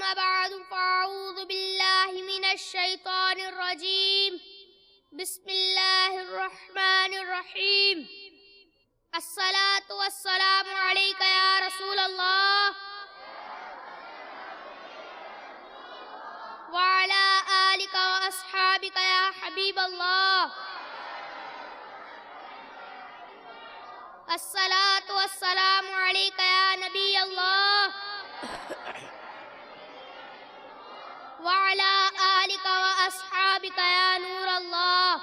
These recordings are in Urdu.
أما بعد فأعوذ بالله من الشيطان الرجيم بسم الله الرحمن الرحيم الصلاة والسلام عليك يا رسول الله وعلى آلك وأصحابك يا حبيب الله الصلاة والسلام عليك يا نبي الله وعلى آلك وأصحابك يا نور الله.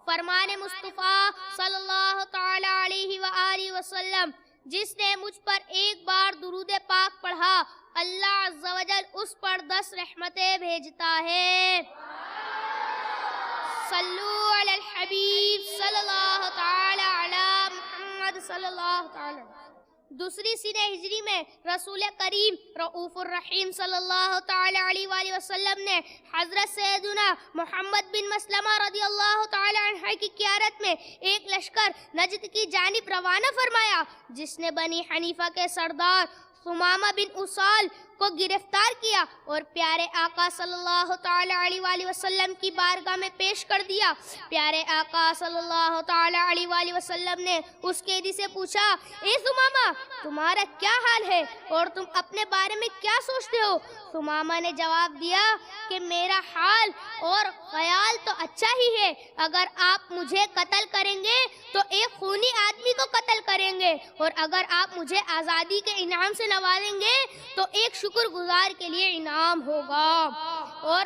فرمان مصطفیٰ صلی اللہ تعالی علیہ وآلہ وسلم، جس نے مجھ پر ایک بار درود پاک پڑھا اللہ عز و جل اس پر 10 رحمتیں بھیجتا ہے. صلو علی الحبیب صلی اللہ تعالی علی محمد صلی اللہ تعالی. دوسری سینہ ہجری میں رسول کریم رؤوف الرحیم صلی اللہ تعالی علیہ وآلہ وسلم نے حضرت سیدنا محمد بن مسلمہ رضی اللہ تعالی عنہ کی قیادت میں ایک لشکر نجد کی جانب روانہ فرمایا، جس نے بنی حنیفہ کے سردار ثمامہ بن اسال کو گرفتار کیا اور پیارے آقا صلی اللہ تعالی علیہ وآلہ وسلم کی بارگاہ میں پیش کر دیا. پیارے آقا صلی اللہ تعالی علیہ وآلہ وسلم نے اس قیدی سے پوچھا، اے ثمامہ تمہارا کیا حال ہے اور تم اپنے بارے میں کیا سوچتے ہو؟ ثمامہ نے جواب دیا کہ میرا حال اور خیال تو اچھا ہی ہے، اگر آپ مجھے قتل کریں گے تو ایک خونی آدمی کو قتل کریں گے، اور اگر آپ مجھے آزادی کے انعام سے نوازیں گے تو ایک شکر گزار کے لیے انعام ہوگا، اور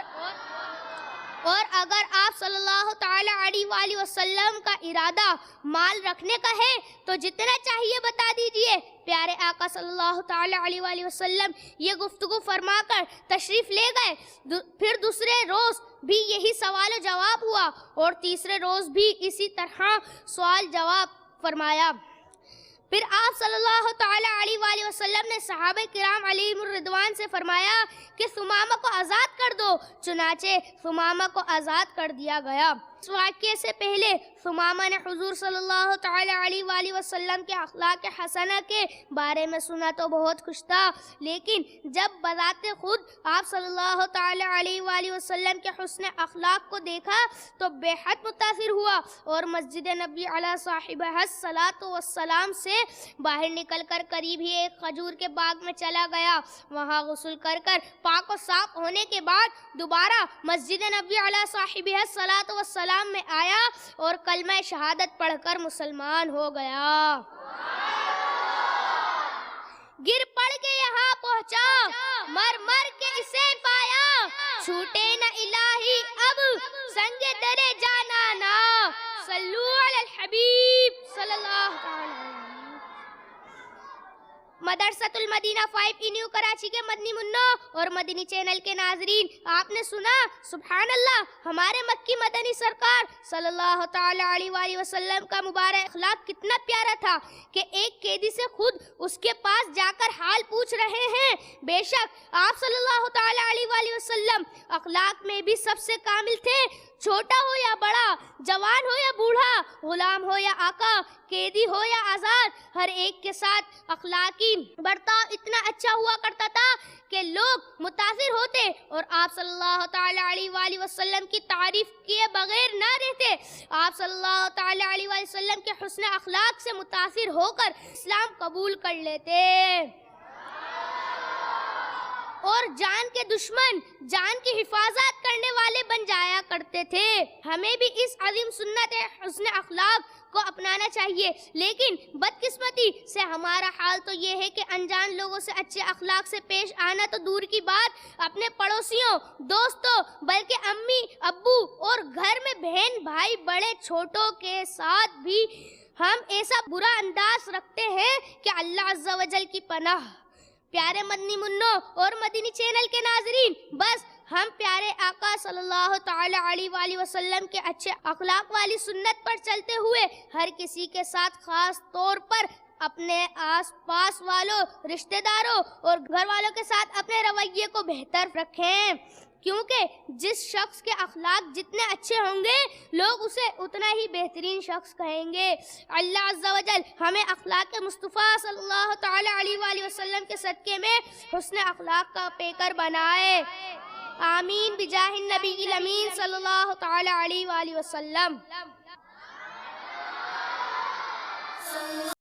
اگر آپ صلی اللہ تعالی علیہ وآلہ وسلم کا ارادہ مال رکھنے کا ہے تو جتنا چاہیے بتا دیجئے. پیارے آقا صلی اللہ تعالی علیہ وآلہ وسلم یہ گفتگو فرما کر تشریف لے گئے. پھر دوسرے روز بھی یہی سوال و جواب ہوا اور تیسرے روز بھی اسی طرح سوال جواب فرمایا. پھر آپ صلی اللہ تعالی علیہ وآلہ وسلم نے صحابہ کرام علیہم الرضوان سے فرمایا کہ ثمامہ کو آزاد کر دو. چنانچہ ثمامہ کو آزاد کر دیا گیا. اس واقعے سے پہلے ثمامہ نے حضور صلی اللہ تعالی علیہ وآلہ وسلم کے اخلاق حسنہ کے بارے میں سنا تو بہت خوش تھا، لیکن جب بذات خود آپ صلی اللہ تعالی علیہ وآلہ وسلم کے حسن اخلاق کو دیکھا تو بے حد متاثر ہوا اور مسجد نبی علیہ صاحبہ الصلاۃ والسلام سے باہر نکل کر قریب ہی ایک کھجور کے باغ میں چلا گیا. وہاں غسل کر پاک و صاف ہونے کے بعد دوبارہ مسجد نبی علیہ صاحبہ الصلاۃ والسلام میں آیا اور کلمہ شہادت پڑھ کر مسلمان ہو گیا. گر پڑ کے یہاں پہنچا، مر مر کے اسے پایا، چھوٹے نہ الہی اب سنگ درے جانا نا. صلو علی الحبیب صلی اللہ علیہ وسلم. مدرسۃ المدینہ 5 نیو کراچی کے مدنی منوں اور مدنی چینل کے ناظرین، آپ نے سنا سبحان اللہ ہمارے مکی مدنی سرکار صلی اللہ تعالی علیہ وآلہ وسلم کا مبارک اخلاق کتنا پیارا تھا کہ ایک قیدی سے خود اس کے پاس جا کر حال پوچھ رہے ہیں. بے شک آپ صلی اللہ تعالی علیہ وآلہ وسلم اخلاق میں بھی سب سے کامل تھے. چھوٹا ہو یا بڑا، جوان ہو یا بوڑھا، غلام ہو یا آقا، قیدی ہو یا آزاد، ہر ایک کے ساتھ اخلاقی برتاؤ اتنا اچھا ہوا کرتا تھا کہ لوگ متاثر ہوتے اور آپ صلی اللہ تعالی علیہ وآلہ وسلم کی تعریف کیے بغیر نہ رہتے. آپ صلی اللہ تعالی علیہ وآلہ وسلم کے حسن اخلاق سے متاثر ہو کر اسلام قبول کر لیتے اور جان کے دشمن جان کی حفاظت کرنے والے بن جایا کرتے تھے. ہمیں بھی اس عظیم سنت حسن اخلاق کو اپنانا چاہیے، لیکن بدقسمتی سے ہمارا حال تو یہ ہے کہ انجان لوگوں سے اچھے اخلاق سے پیش آنا تو دور کی بات، اپنے پڑوسیوں، دوستوں، بلکہ امی ابو اور گھر میں بہن بھائی بڑے چھوٹوں کے ساتھ بھی ہم ایسا برا انداز رکھتے ہیں کہ اللہ عز و جل کی پناہ. پیارے مدنی منوں اور مدنی چینل کے ناظرین، بس ہم پیارے آقا صلی اللہ تعالی علیہ وآلہ وسلم کے اچھے اخلاق والی سنت پر چلتے ہوئے ہر کسی کے ساتھ، خاص طور پر اپنے آس پاس والوں، رشتہ داروں اور گھر والوں کے ساتھ اپنے رویے کو بہتر رکھیں، کیونکہ جس شخص کے اخلاق جتنے اچھے ہوں گے لوگ اسے اتنا ہی بہترین شخص کہیں گے۔ اللہ عز و جل ہمیں اخلاق مصطفیٰ صلی اللہ تعالی علیہ وآلہ وسلم کے صدقے میں حسن اخلاق کا پیکر بنائے، آمین بجاہ النبی الامین صلی اللہ تعالی علیہ وآلہ وسلم۔